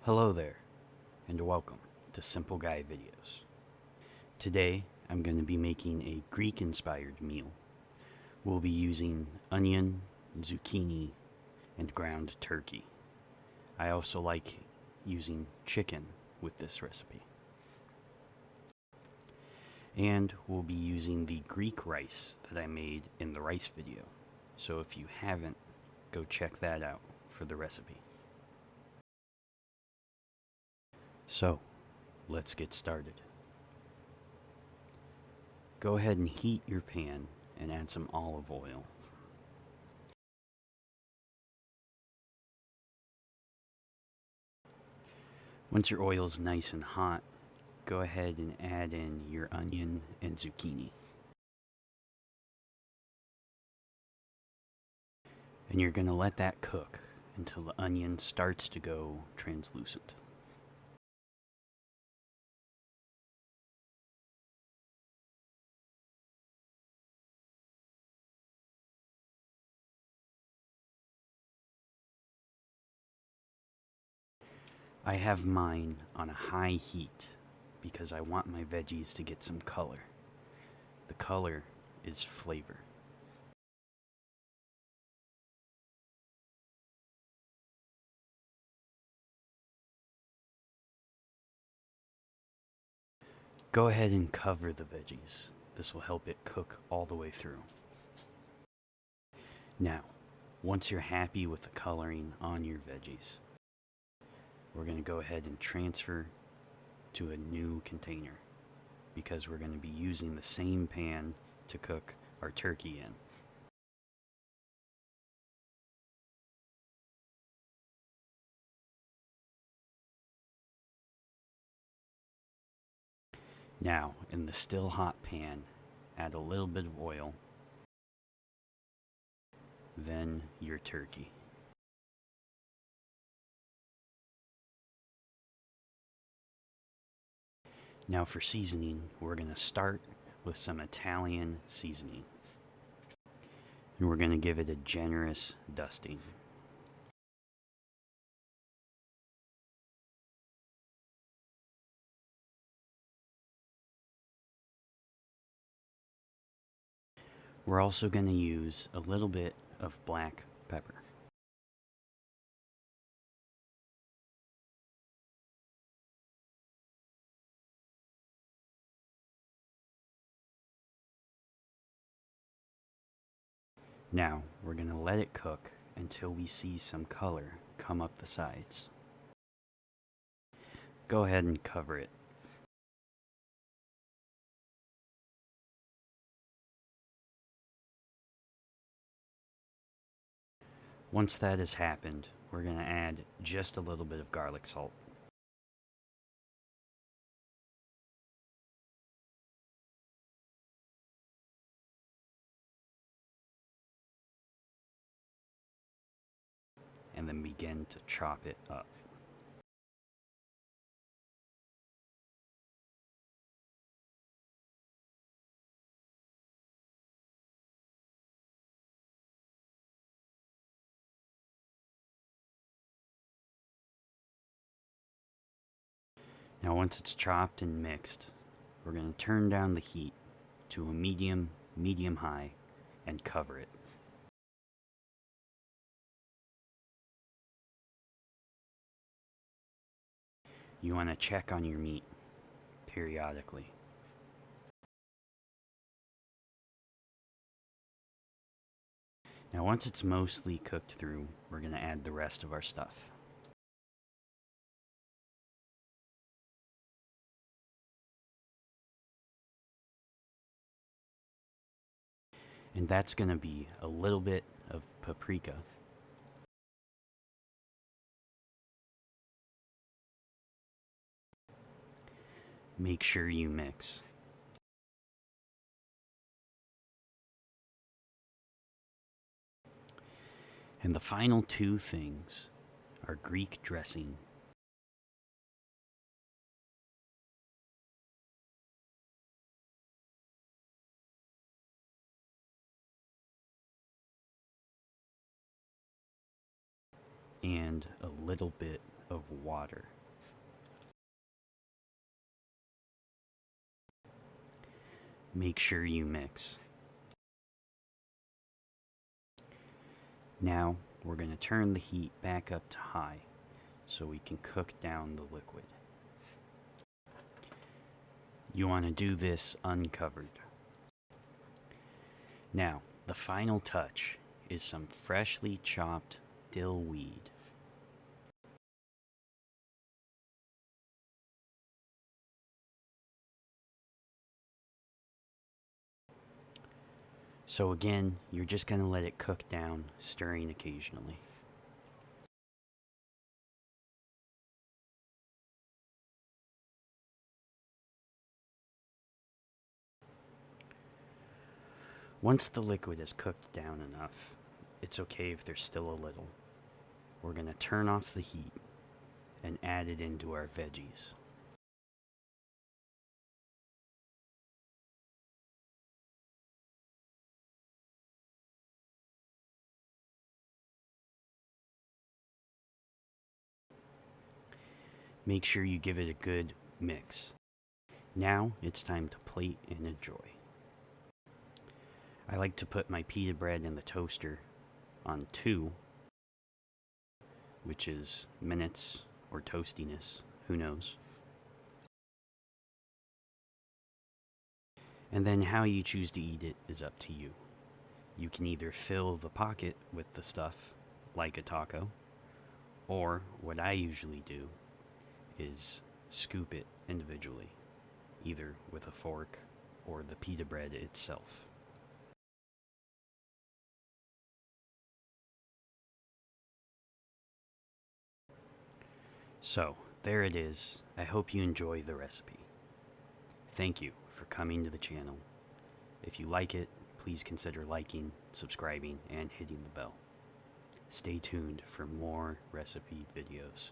Hello there, and welcome to Simple Guy Videos. Today, I'm going to be making a Greek-inspired meal. We'll be using onion, zucchini, and ground turkey. I also like using chicken with this recipe. And we'll be using the Greek rice that I made in the rice video. So if you haven't, go check that out for the recipe. So, let's get started. Go ahead and heat your pan and add some olive oil. Once your oil is nice and hot, go ahead and add in your onion and zucchini. And you're going to let that cook until the onion starts to go translucent. I have mine on a high heat because I want my veggies to get some color. The color is flavor. Go ahead and cover the veggies. This will help it cook all the way through. Now, once you're happy with the coloring on your veggies, we're going to go ahead and transfer to a new container because we're going to be using the same pan to cook our turkey in. Now, in the still hot pan, add a little bit of oil, then your turkey. Now for seasoning, we're going to start with some Italian seasoning. And we're going to give it a generous dusting. We're also going to use a little bit of black pepper. Now, we're going to let it cook until we see some color come up the sides. Go ahead and cover it. Once that has happened, we're going to add just a little bit of garlic salt. And then begin to chop it up. Now once it's chopped and mixed, we're going to turn down the heat to a medium-high, and cover it. You want to check on your meat periodically. Now once it's mostly cooked through, we're going to add the rest of our stuff. And that's going to be a little bit of paprika, make sure you mix. And the final two things are Greek dressing and a little bit of water. Make sure you mix. Now we're going to turn the heat back up to high so we can cook down the liquid. You want to do this uncovered. Now, the final touch is some freshly chopped dill weed. So again, you're just going to let it cook down, stirring occasionally. Once the liquid is cooked down enough, it's okay if there's still a little. We're going to turn off the heat and add it into our veggies. Make sure you give it a good mix. Now it's time to plate and enjoy. I like to put my pita bread in the toaster on 2, which is minutes or toastiness, who knows. And then how you choose to eat it is up to you. You can either fill the pocket with the stuff, like a taco, or what I usually do is scoop it individually, either with a fork or the pita bread itself. So, there it is. I hope you enjoy the recipe. Thank you for coming to the channel. If you like it, please consider liking, subscribing, and hitting the bell. Stay tuned for more recipe videos.